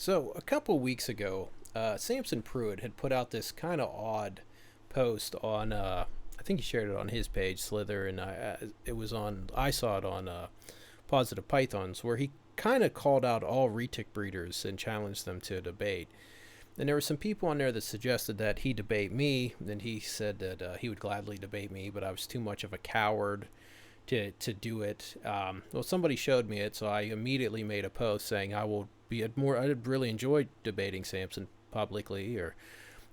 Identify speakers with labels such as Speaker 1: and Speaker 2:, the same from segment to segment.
Speaker 1: So a couple weeks ago, Samson Pruitt had put out this kind of odd post on. I think he shared it on his page, Slither, and it was on. I saw it on Positive Pythons, where he kind of called out all retic breeders and challenged them to a debate. And there were some people on there that suggested that he debate me. And he said that he would gladly debate me, but I was too much of a coward to do it. Well, somebody showed me it, so I immediately made a post saying I will be more. I'd really enjoy debating Samson publicly or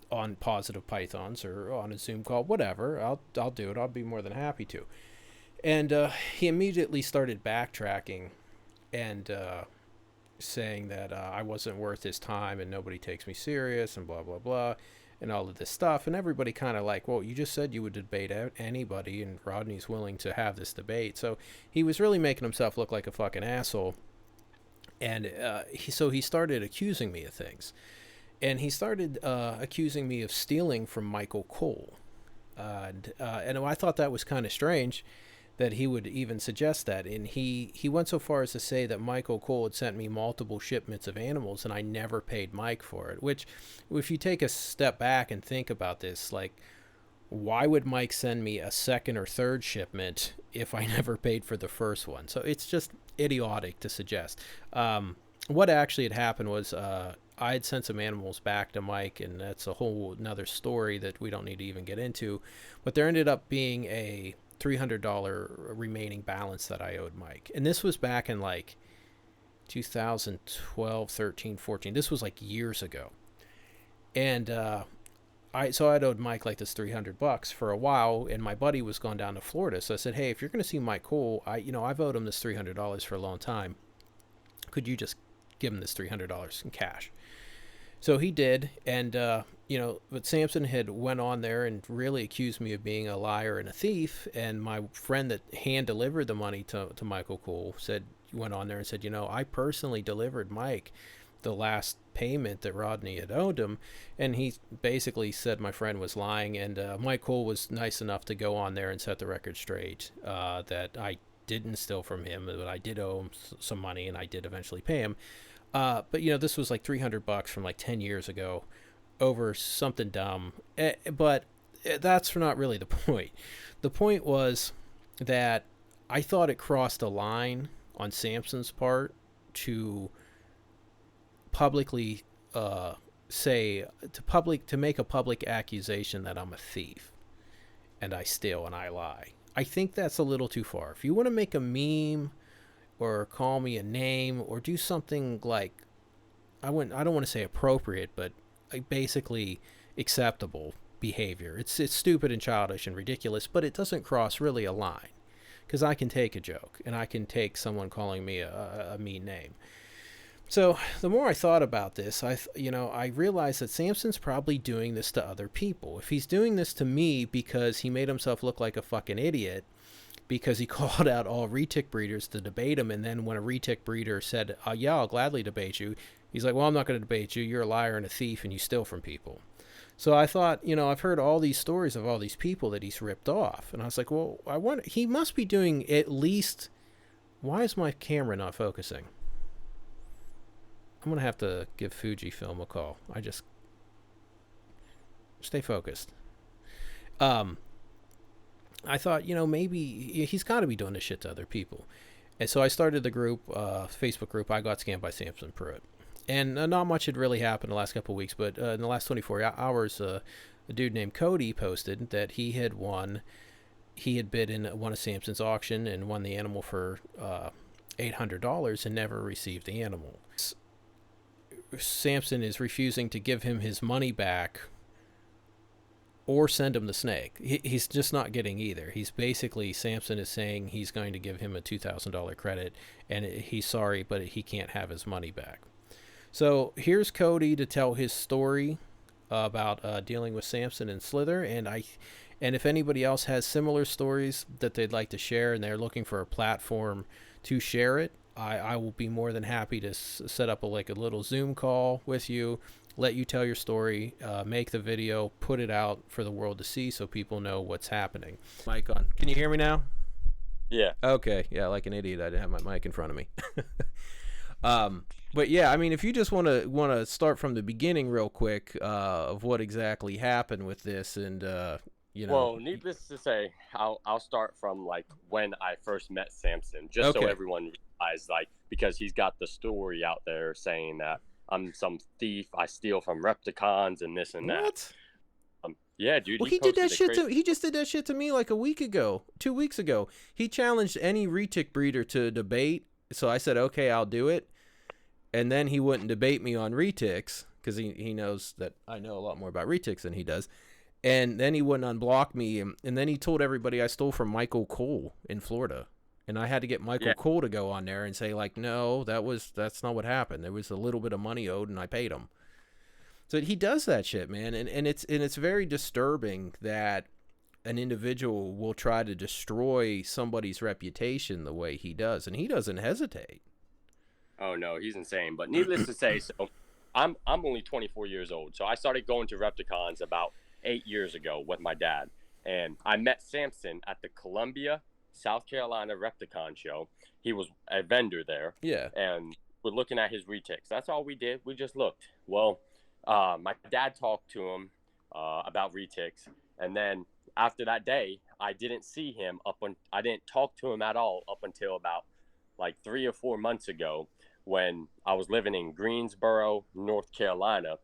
Speaker 1: on Positive Pythons or on a Zoom call, whatever. I'll do it. I'll be more than happy to. And he immediately started backtracking and saying that I wasn't worth his time and nobody takes me serious and blah blah blah and all of this stuff. And everybody kind of like, well, you just said you would debate anybody, and Rodney's willing to have this debate. So he was really making himself look like a fucking asshole. And he started accusing me of things. And he started accusing me of stealing from Michael Cole. And I thought that was kind of strange that he would even suggest that. And he went so far as to say that Michael Cole had sent me multiple shipments of animals and I never paid Mike for it. Which, if you take a step back and think about this, like, why would Mike send me a second or third shipment if I never paid for the first one? So it's just idiotic to suggest. What actually had happened was I had sent some animals back to Mike, and that's a whole another story that we don't need to even get into. But there ended up being a $300 remaining balance that I owed Mike. And this was back in like 2012, 13, 14. This was like years ago. And I'd owed Mike like this $300 for a while, and my buddy was gone down to Florida. So I said, hey, if you're going to see Mike Cole, I've owed him this $300 for a long time. Could you just give him this $300 in cash? So he did, and but Samson had went on there and really accused me of being a liar and a thief. And my friend that hand delivered the money to Michael Cole went on there and said, I personally delivered Mike the last payment that Rodney had owed him. And he basically said my friend was lying. And Mike Cole was nice enough to go on there and set the record straight that I didn't steal from him, but I did owe him some money, and I did eventually pay him. But this was like $300 from like 10 years ago over something dumb. But that's not really the point. The point was that I thought it crossed a line on Samson's part to publicly to make a public accusation that I'm a thief and I steal and I lie. I think that's a little too far. If you want to make a meme or call me a name or do something like, I don't want to say appropriate, but basically acceptable behavior. It's stupid and childish and ridiculous, but it doesn't cross really a line, because I can take a joke and I can take someone calling me a mean name. So the more I thought about this, I realized that Samson's probably doing this to other people. If he's doing this to me because he made himself look like a fucking idiot, because he called out all retic breeders to debate him, and then when a retic breeder said, yeah, I'll gladly debate you, he's like, well, I'm not going to debate you. You're a liar and a thief and you steal from people. So I thought, I've heard all these stories of all these people that he's ripped off. And I was like, well, he must be doing at least, why is my camera not focusing? I'm going to have to give Fujifilm a call. Stay focused. I thought, maybe he's got to be doing this shit to other people. And so I started the group, Facebook group, I Got Scammed by Samson Pruitt. And not much had really happened the last couple of weeks, but in the last 24 hours, a dude named Cody posted that he had bid in one of Samson's auction and won the animal for $800 and never received the animal. Samson is refusing to give him his money back or send him the snake. He's just not getting either. Samson is saying he's going to give him a $2,000 credit, and he's sorry, but he can't have his money back. So here's Cody to tell his story about dealing with Samson and Slither, and if anybody else has similar stories that they'd like to share and they're looking for a platform to share it, I will be more than happy to set up a little Zoom call with you, let you tell your story, make the video, put it out for the world to see so people know what's happening. Mic on. Can you hear me now?
Speaker 2: Yeah.
Speaker 1: Okay. Yeah, like an idiot, I didn't have my mic in front of me. But yeah, I mean, if you just want to start from the beginning real quick of what exactly happened with this, and you know,
Speaker 2: Well, needless to say, I'll start from like when I first met Samson, just so
Speaker 1: okay,
Speaker 2: everyone realizes, like, because he's got the story out there saying that I'm some thief, I steal from Repticons and this and that.
Speaker 1: what?
Speaker 2: Yeah, dude,
Speaker 1: Well,
Speaker 2: he
Speaker 1: he did that
Speaker 2: posted a
Speaker 1: shit
Speaker 2: crazy.
Speaker 1: to. He just did that shit to me like a week ago, 2 weeks ago. He challenged any retic breeder to debate. So I said, okay, I'll do it. And then he wouldn't debate me on retics because he knows that I know a lot more about retics than he does. And then he wouldn't unblock me. And then he told everybody I stole from Michael Cole in Florida. And I had to get Michael
Speaker 2: Yeah,
Speaker 1: Cole to go on there and say, like, no, that's not what happened. There was a little bit of money owed and I paid him. So he does that shit, man. And it's very disturbing that an individual will try to destroy somebody's reputation the way he does. And he doesn't hesitate.
Speaker 2: oh no, he's insane. But needless to say, so I'm only 24 years old. So I started going to Repticons about 8 years ago with my dad, and I met Samson at the Columbia, South Carolina Repticon show. He was a vendor there,
Speaker 1: Yeah.
Speaker 2: and we're looking at his retics. That's all we did. We just looked. Well, my dad talked to him about retics, and then after that day, I didn't see him I didn't talk to him at all up until about like 3 or 4 months ago when I was living in Greensboro, North Carolina,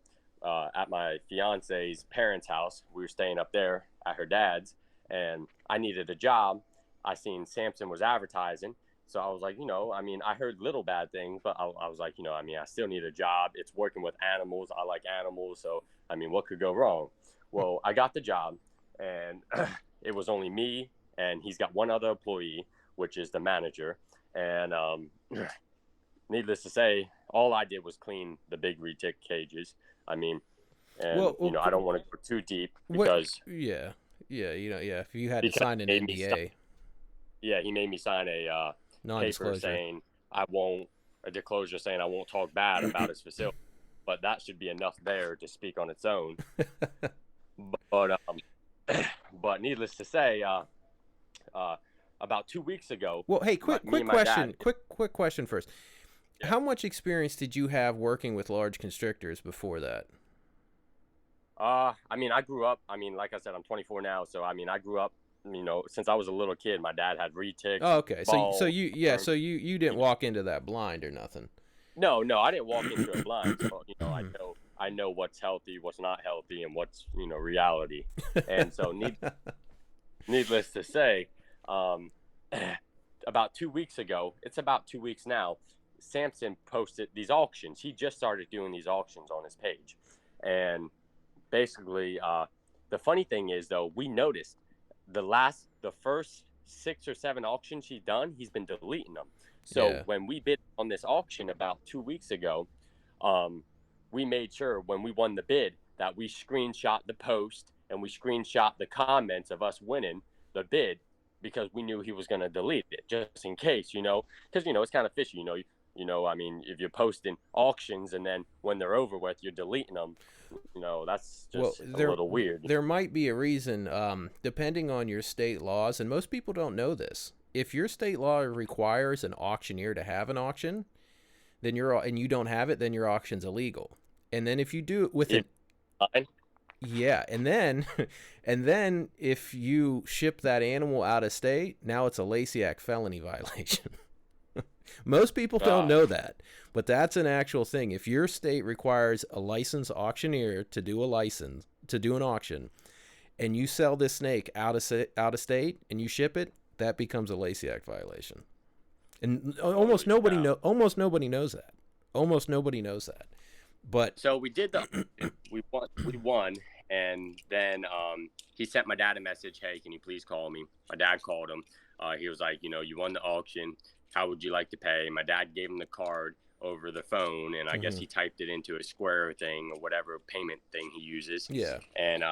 Speaker 2: at my fiance's parents' house. We were staying up there at her dad's, and I needed a job. I seen Samson was advertising, so I was like, I mean, I heard little bad things, but I was like, I mean, I still need a job. It's working with animals. I like animals, so I mean, what could go wrong? Well, I got the job, and it was only me, and he's got one other employee, which is the manager, and needless to say, all I did was clean the big retic cages. I mean, and
Speaker 1: Well,
Speaker 2: I don't want to go too deep
Speaker 1: what?
Speaker 2: because
Speaker 1: Yeah, yeah. Yeah. If you had to
Speaker 2: because
Speaker 1: sign an
Speaker 2: he made me
Speaker 1: NDA,
Speaker 2: yeah, he made me sign a paper
Speaker 1: non-disclosure.
Speaker 2: saying I won't a disclosure saying I won't talk bad about his facility, but that should be enough there to speak on its own. But but needless to say, uh, about 2 weeks ago,
Speaker 1: Well, hey,
Speaker 2: me
Speaker 1: quick
Speaker 2: and my
Speaker 1: question.
Speaker 2: dad.
Speaker 1: Quick question first.
Speaker 2: Yeah.
Speaker 1: How much experience did you have working with large constrictors before that?
Speaker 2: I mean, I grew up. I mean, like I said, I'm 24 now, so I mean, I grew up. Since I was a little kid, my dad had retics,
Speaker 1: Oh, okay. So
Speaker 2: balls,
Speaker 1: you yeah,
Speaker 2: worms.
Speaker 1: so you didn't
Speaker 2: You
Speaker 1: walk into that blind or nothing.
Speaker 2: No, no, I didn't walk into it blind. So I know what's healthy, what's not healthy, and what's reality. And so needless to say, um, about 2 weeks ago, it's about 2 weeks now. Samson posted these auctions. He just started doing these auctions on his page, and basically, the funny thing is though, we noticed the first 6 or 7 auctions he's been deleting them. So
Speaker 1: Yeah.
Speaker 2: when we bid on this auction about 2 weeks ago, um, we made sure when we won the bid that we screenshot the post and we screenshot the comments of us winning the bid because we knew he was going to delete it just in case, because it's kind of fishy, I mean, if you're posting auctions and then when they're over with, you're deleting them, that's
Speaker 1: Well,
Speaker 2: just a little weird.
Speaker 1: there might be a reason, depending on your state laws, and most people don't know this. If your state law requires an auctioneer to have an auction, then and you don't have it, then your auction's illegal. And then if you do it with
Speaker 2: If
Speaker 1: an
Speaker 2: fine.
Speaker 1: yeah, and then and then if you ship that animal out of state, now it's a Lasiac felony violation. Most people don't
Speaker 2: uh,
Speaker 1: know that, but that's an actual thing. If your state requires a licensed auctioneer to do an auction, and you sell this snake out of state and you ship it, that becomes a Lasiac violation. And
Speaker 2: Holy cow.
Speaker 1: almost nobody knows that. Almost nobody knows that. But
Speaker 2: So we did we won, and then he sent my dad a message, hey, can you please call me? My dad called him. He was like, you won the auction, how would you like to pay? My dad gave him the card over the phone, and I guess
Speaker 1: mhm,
Speaker 2: he typed it into a Square thing or whatever payment thing he uses,
Speaker 1: yeah,
Speaker 2: and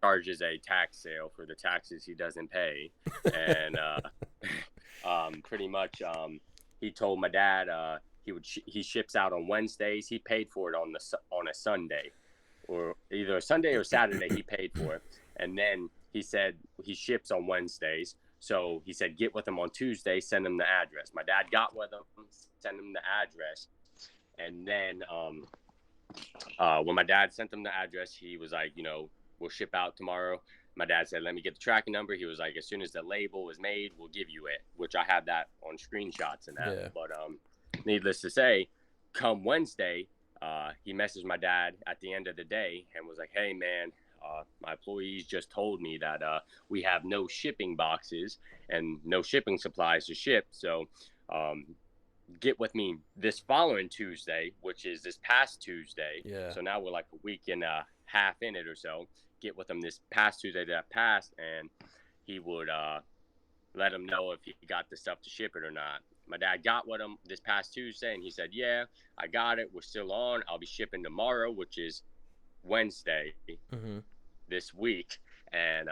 Speaker 2: charges a tax sale for the taxes he doesn't pay. And pretty much he told my dad he ships out on Wednesdays. He paid for it on a Sunday, or either a Sunday or Saturday. He paid for it, and then he said he ships on Wednesdays. So he said, get with him on Tuesday, send him the address. My dad got with him, sent him the address. And then when my dad sent him the address, he was like, we'll ship out tomorrow. My dad said, let me get the tracking number. He was like, as soon as the label was made, we'll give you it, which I have that on screenshots and that.
Speaker 1: Yeah.
Speaker 2: But needless to say, come Wednesday, he messaged my dad at the end of the day and was like, hey, man, my employees just told me that we have no shipping boxes and no shipping supplies to ship. So get with me this following Tuesday, which is this past Tuesday.
Speaker 1: Yeah.
Speaker 2: So now we're like a week and a half in it or so. Get with him this past Tuesday that passed, and he would let him know if he got the stuff to ship it or not. My dad got with him this past Tuesday, and he said, yeah, I got it. We're still on. I'll be shipping tomorrow, which is Wednesday this week. And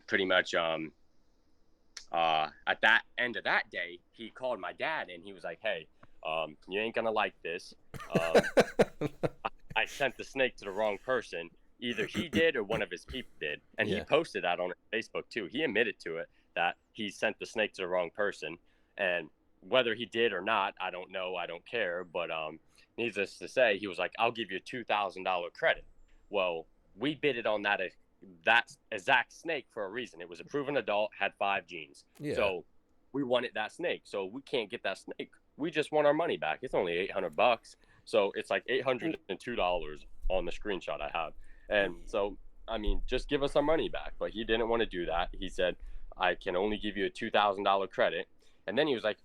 Speaker 2: pretty much at that end of that day, he called my dad, and he was like, hey, you ain't going to like this. I sent the snake to the wrong person. Either he did or one of his people did. And he posted that on Facebook too. He admitted to it that he sent the snake to the wrong person. And whether he did or not, I don't know. I don't care. But needless to say, he was like, I'll give you a $2,000 credit. Well, we bidded on that exact snake for a reason. It was a proven adult, had 5 genes. Yeah. So we wanted that snake. So we can't get that snake. We just want our money back. It's only $800. So it's like $802 on the screenshot I have. And so, I mean, just give us our money back. But he didn't want to do that. He said, I can only give you a $2,000 credit. And then he was like,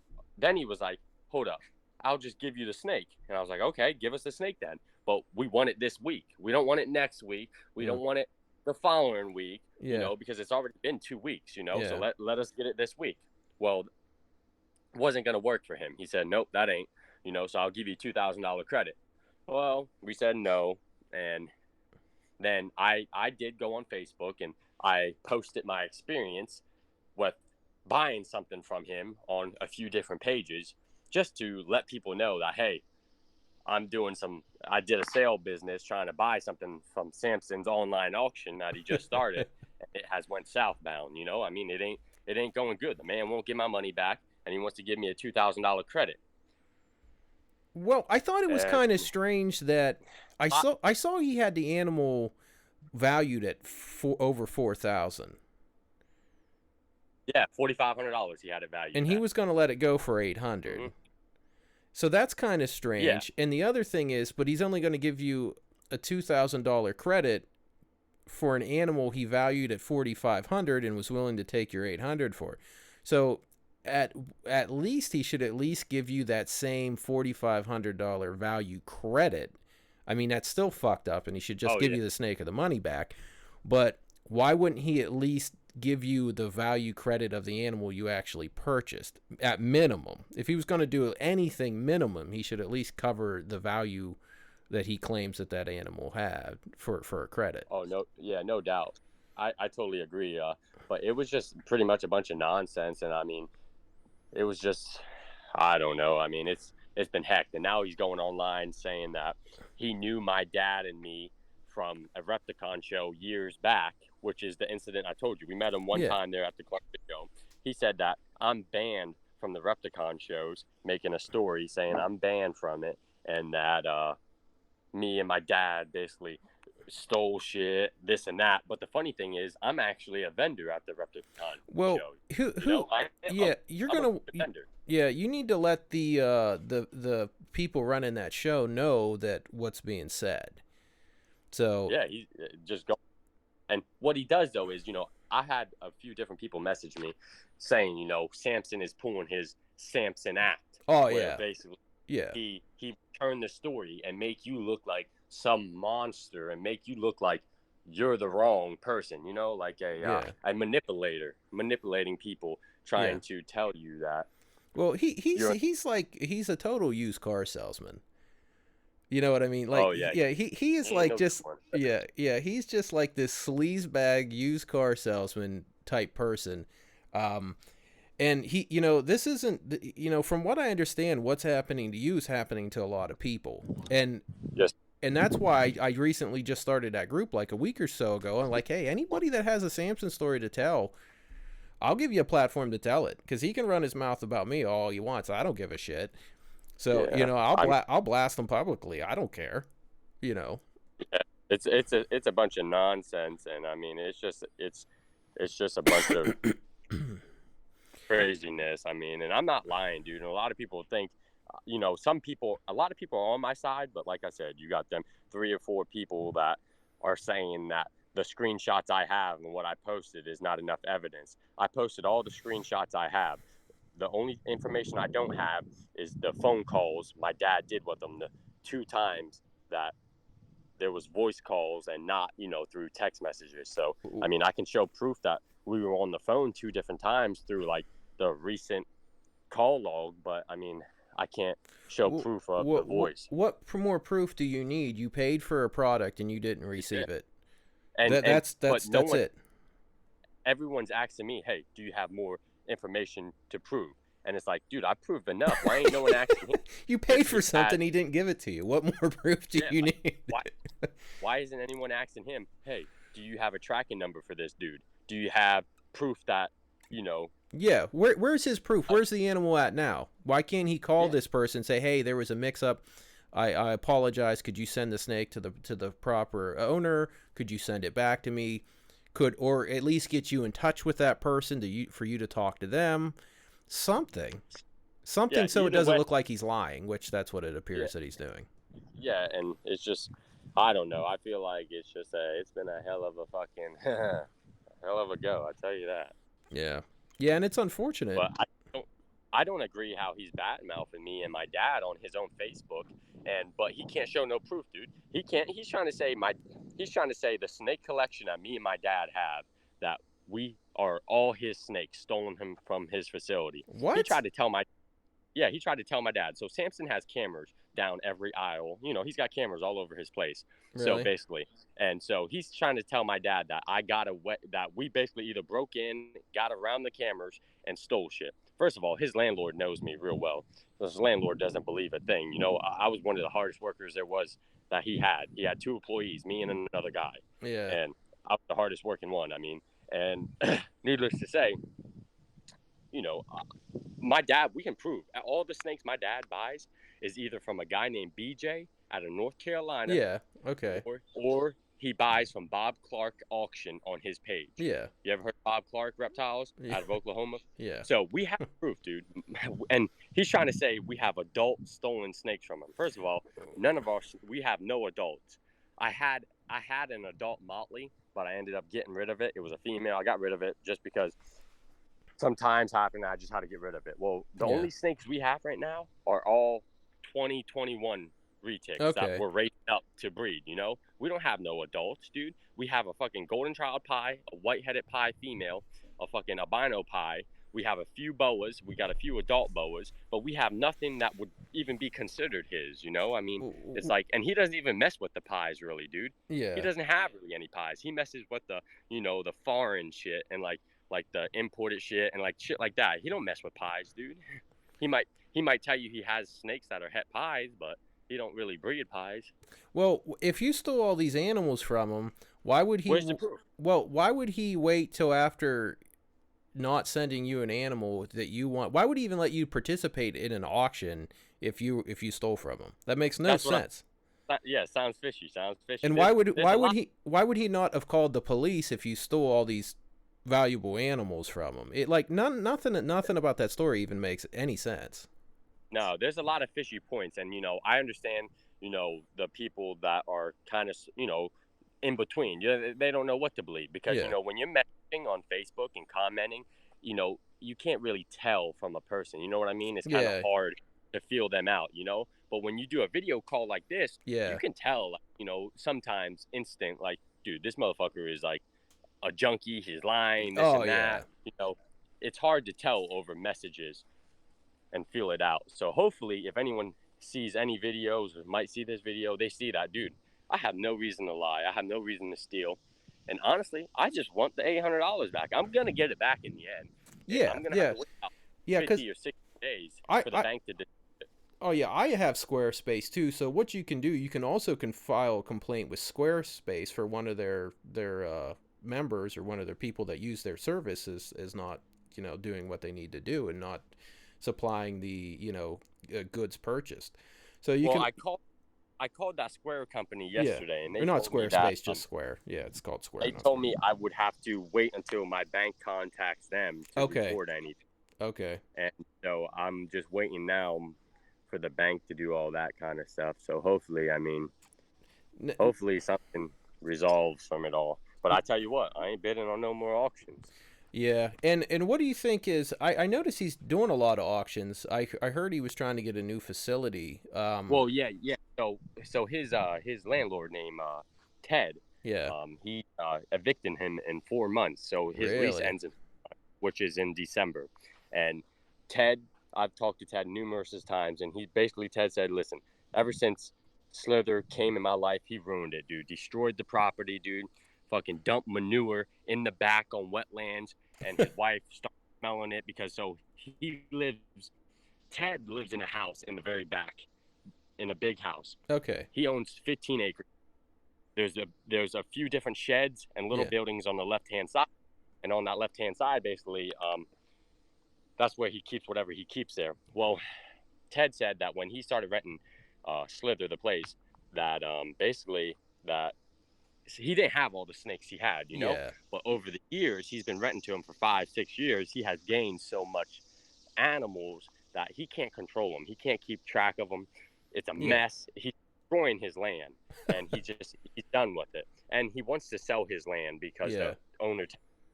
Speaker 2: hold up, I'll just give you the snake. And I was like, okay, give us the snake then. But we want it this week. We don't want it next week. We don't want it the following week, because it's already been 2 weeks, so let us get it this week. Well, it wasn't going to work for him. He said, nope, that ain't, so I'll give you $2,000 credit. Well, we said no. And then I did go on Facebook and I posted my experience with buying something from him on a few different pages just to let people know that, hey, I did a sale business trying to buy something from Samson's online auction that he just started. And it has went southbound, I mean, it ain't going good. The man won't get my money back and he wants to give me a $2,000 credit.
Speaker 1: Well, I thought it was kind of strange that I saw he had the animal valued at over $4,000.
Speaker 2: Yeah, $4,500 he had it valued.
Speaker 1: And he was going to let it go for $800. Mm-hmm. So that's kind of strange. Yeah. And the other thing is, but he's only going to give you a $2,000 credit for an animal he valued at $4,500 and was willing to take your $800 for. So at least he should at least give you that same $4,500 value credit. I mean, that's still fucked up, and he should just give you the snake or the money back. But why wouldn't he at least give you the value credit of the animal you actually purchased at minimum? If he was going to do anything minimum, he should at least cover the value that he claims that animal had for a credit.
Speaker 2: Oh, no. Yeah, no doubt. I totally agree. But it was just pretty much a bunch of nonsense. And I mean, it was just, I don't know. I mean, it's been hecked. And now he's going online saying that he knew my dad and me from a Repticon show years back, which is the incident I told you. We met him one time there at the Clark show. He said that I'm banned from the Repticon shows, making a story saying I'm banned from it, and that me and my dad basically stole shit, this and that. But the funny thing is, I'm actually a vendor at the Repticon show.
Speaker 1: You need to let the people running that show know that what's being said. So
Speaker 2: yeah, he just go. And what he does though is, I had a few different people message me saying, Samson is pulling his Samson act.
Speaker 1: Oh yeah,
Speaker 2: basically,
Speaker 1: yeah.
Speaker 2: He turned the story and make you look like some monster and make you look like you're the wrong person. Like a manipulating people, trying to tell you that.
Speaker 1: Well, he's a total used car salesman. You know what I mean? Like, he is like just, he's just like this sleazebag used car salesman type person. And he, this isn't, from what I understand, what's happening to you is happening to a lot of people. And that's why I recently just started that group like a week or so ago. I'm like, hey, anybody that has a Samson story to tell, I'll give you a platform to tell it, because he can run his mouth about me all he wants. I don't give a shit. So,
Speaker 2: Yeah.
Speaker 1: I'll blast them publicly. I don't care, you know.
Speaker 2: Yeah, it's a bunch of nonsense, and I mean, it's just a bunch of craziness. I mean, and I'm not lying, dude. And a lot of people think, a lot of people are on my side, but like I said, you got them 3 or 4 people that are saying that the screenshots I have and what I posted is not enough evidence. I posted all the screenshots I have. The only information I don't have is the phone calls my dad did with them the 2 times that there was voice calls and not, through text messages. So, I mean, I can show proof that we were on the phone 2 different times through like the recent call log, but I mean, I can't show proof of the voice.
Speaker 1: What more proof do you need? You paid for a product and you didn't
Speaker 2: Yeah.
Speaker 1: receive it.
Speaker 2: And but no
Speaker 1: That's
Speaker 2: one,
Speaker 1: it.
Speaker 2: everyone's asking me, hey, do you have more information to prove? And it's like, dude, I proved enough. Why ain't no one asking him?
Speaker 1: You paid for something, he didn't give it to you. What more proof do you need?
Speaker 2: Why isn't anyone asking him, hey, do you have a tracking number for this dude? Do you have proof that,
Speaker 1: Yeah, where's his proof? Where's the animal at now? Why can't he call
Speaker 2: Yeah.
Speaker 1: this person and say, hey, there was a mix-up. I apologize. Could you send the snake to the proper owner? Could you send it back to me? Or at least get you in touch with that person for you to talk to them? Something,
Speaker 2: Yeah,
Speaker 1: so it
Speaker 2: either
Speaker 1: doesn't
Speaker 2: way.
Speaker 1: look like he's lying, which that's what it
Speaker 2: Yeah,
Speaker 1: appears that he's doing.
Speaker 2: yeah, and it's just, I don't know. I feel like it's been a hell of a fucking hell of a go. I tell you that.
Speaker 1: Yeah, yeah, and it's unfortunate.
Speaker 2: But I don't agree how he's badmouthing me and my dad on his own Facebook, but he can't show no proof, dude. He can't. He's trying to say the snake collection that me and my dad have, that we are all his snakes stolen him from his facility. He
Speaker 1: What?
Speaker 2: tried to tell my Yeah, he tried to tell my dad. So Samson has cameras down every aisle. He's got cameras all over his place. So
Speaker 1: Really?
Speaker 2: basically, and so he's trying to tell my dad that that we basically either broke in, got around the cameras, and stole shit. First of all, his landlord knows me real well. His landlord doesn't believe a thing. I was one of the hardest workers there was that he had. He had 2 employees, me and another guy,
Speaker 1: Yeah.
Speaker 2: and I was the hardest working one. I mean, and needless to say, you know, my dad, we can prove all the snakes my dad buys is either from a guy named BJ out of North Carolina,
Speaker 1: Yeah. Okay.
Speaker 2: or he buys from Bob Clark Auction on his page.
Speaker 1: Yeah.
Speaker 2: You ever heard of Bob Clark Reptiles
Speaker 1: Yeah.
Speaker 2: out of Oklahoma?
Speaker 1: Yeah.
Speaker 2: So we have proof, dude. And he's trying to say we have adult stolen snakes from him. First of all, we have no adults. I had an adult Motley, but I ended up getting rid of it. It was a female. I got rid of it just because sometimes happen. I just had to get rid of it. Well, the only snakes we have right now are all 2021 retics that were raised up to breed. We don't have no adults, dude. We have a fucking golden child pie, a white-headed pie female, a fucking albino pie. We have a few boas. We got a few adult boas, but we have nothing that would even be considered his. I mean, it's like, and he doesn't even mess with the pies, really, dude.
Speaker 1: Yeah.
Speaker 2: He doesn't have really any pies. He messes with the foreign shit and like the imported shit and like shit like that. He don't mess with pies, dude. He might tell you he has snakes that are het pies, but he don't really breed pies.
Speaker 1: Well, if you stole all these animals from him, why would he?
Speaker 2: Where's the proof?
Speaker 1: Well, why would he wait till after not sending you an animal that you want? Why would he even let you participate in an auction if you stole from him? That makes no sense.
Speaker 2: Yeah, sounds fishy.
Speaker 1: And why would he not have called the police if you stole all these valuable animals from him? Nothing about that story even makes any sense.
Speaker 2: No, there's a lot of fishy points, and I understand the people that are kind of in between. They don't know what to believe because when you're messaging on Facebook and commenting, you can't really tell from a person. You know what I mean? It's kind of hard to feel them out. But when you do a video call like this, you can tell. Sometimes instant. Like, dude, this motherfucker is like a junkie. He's lying. This and that. It's hard to tell over messages and feel it out. So hopefully, if anyone sees any videos or might see this video, they see that, dude, I have no reason to lie. I have no reason to steal. And honestly, I just want the $800 back. I'm going to get it back in the end.
Speaker 1: Yeah,
Speaker 2: I'm going to have to wait out 50 or 60 days for the bank to do it.
Speaker 1: Oh, yeah, I have Squarespace, too. So what you can do, you can also file a complaint with Squarespace for one of their members or one of their people that use their services is not, doing what they need to do and not supplying the goods purchased. So you
Speaker 2: Well,
Speaker 1: can,
Speaker 2: I called that Square company
Speaker 1: yeah,
Speaker 2: yesterday, and
Speaker 1: or
Speaker 2: they
Speaker 1: not
Speaker 2: told me that
Speaker 1: Squarespace, just Square. Yeah, it's called Square,
Speaker 2: they
Speaker 1: not
Speaker 2: told
Speaker 1: Square.
Speaker 2: me I would have to wait until my bank contacts them to
Speaker 1: Okay,
Speaker 2: report anything.
Speaker 1: okay.
Speaker 2: And so I'm just waiting now for the bank to do all that kind of stuff. So hopefully, I mean,
Speaker 1: N-
Speaker 2: hopefully something resolves from it all. But I tell you what, I ain't bidding on no more auctions.
Speaker 1: Yeah, and what do you think is? I noticed he's doing a lot of auctions. I heard he was trying to get a new facility.
Speaker 2: Well, yeah, yeah. So his landlord named Ted,
Speaker 1: Yeah,
Speaker 2: he evicted him in 4 months. So his lease
Speaker 1: really.
Speaker 2: ends in, which is in December. And Ted, I've talked to Ted numerous times, and Ted said, listen, ever since Slither came in my life, he ruined it, dude. Destroyed the property, dude. Fucking dumped manure in the back on wetlands, and his wife started smelling it because Ted lives in a house in the very back, in a big house.
Speaker 1: Okay.
Speaker 2: He owns 15 acres. There's a few different sheds and little
Speaker 1: Yeah.
Speaker 2: buildings on the left hand side, and on that left hand side, basically, that's where he keeps whatever he keeps there. Well, Ted said that when he started renting Slither, the place, that basically that he didn't have all the snakes he had,
Speaker 1: Yeah.
Speaker 2: But over the years, he's been renting to him for 5, 6 years. He has gained so much animals that he can't control them. He can't keep track of them. It's a
Speaker 1: Yeah.
Speaker 2: mess. He's destroying his land, and he's done with it. And he wants to sell his land because
Speaker 1: Yeah.
Speaker 2: the owner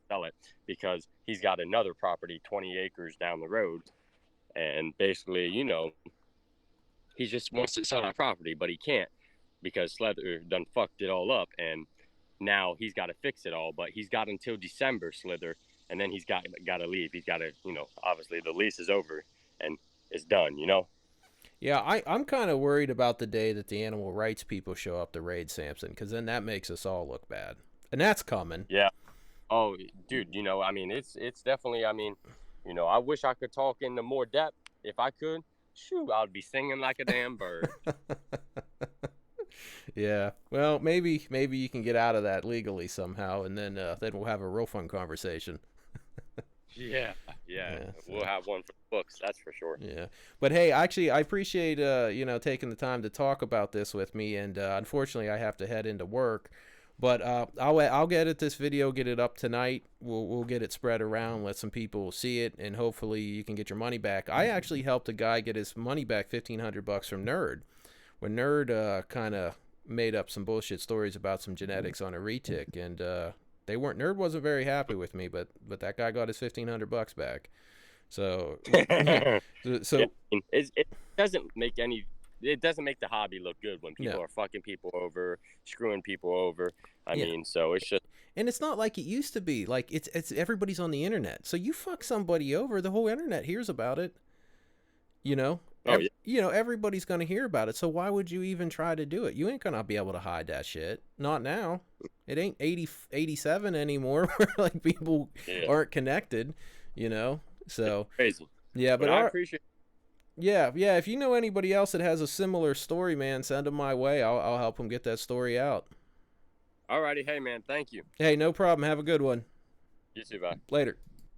Speaker 2: sell it because he's got another property 20 acres down the road, and basically, he just wants to sell that property, but he can't because Slither done fucked it all up, and now he's got to fix it all. But he's got until December, Slither, and then he's got to leave. He's got to, obviously the lease is over and it's done.
Speaker 1: Yeah, I'm kind of worried about the day that the animal rights people show up to raid Samson, because then that makes us all look bad, and that's coming.
Speaker 2: Yeah. Oh, dude, I mean, it's definitely. I mean, I wish I could talk into more depth. If I could, shoot, I'd be singing like a damn bird.
Speaker 1: Yeah. Well, maybe you can get out of that legally somehow, and then we'll have a real fun conversation.
Speaker 2: Yeah.
Speaker 1: So,
Speaker 2: We'll have one for the books, that's for sure.
Speaker 1: yeah. But hey, actually, I appreciate taking the time to talk about this with me, and unfortunately, I have to head into work. But I'll edit this video, get it up tonight. We'll get it spread around, let some people see it, and hopefully you can get your money back. I actually helped a guy get his money back, $1,500 from Nerd, when Nerd kind of made up some bullshit stories about some genetics on a retic, and Nerd wasn't very happy with me, but that guy got his $1,500 back. So yeah, so
Speaker 2: Yeah, I mean, it doesn't make the hobby look good when people
Speaker 1: no.
Speaker 2: are fucking people over, screwing people over. I
Speaker 1: Yeah.
Speaker 2: mean, so it's just
Speaker 1: And it's not like it used to be. Like it's everybody's on the internet. So you fuck somebody over, the whole internet hears about it.
Speaker 2: oh yeah.
Speaker 1: Everybody's gonna hear about it. So why would you even try to do it? You ain't gonna be able to hide that shit. Not now. It ain't 87 anymore where like people
Speaker 2: Yeah.
Speaker 1: aren't connected. So
Speaker 2: Crazy.
Speaker 1: yeah,
Speaker 2: But I appreciate
Speaker 1: yeah. If you know anybody else that has a similar story, man, send them my way. I'll help them get that story out.
Speaker 2: Alrighty, hey man, thank you.
Speaker 1: Hey, no problem. Have a good one.
Speaker 2: You too, bye.
Speaker 1: Later.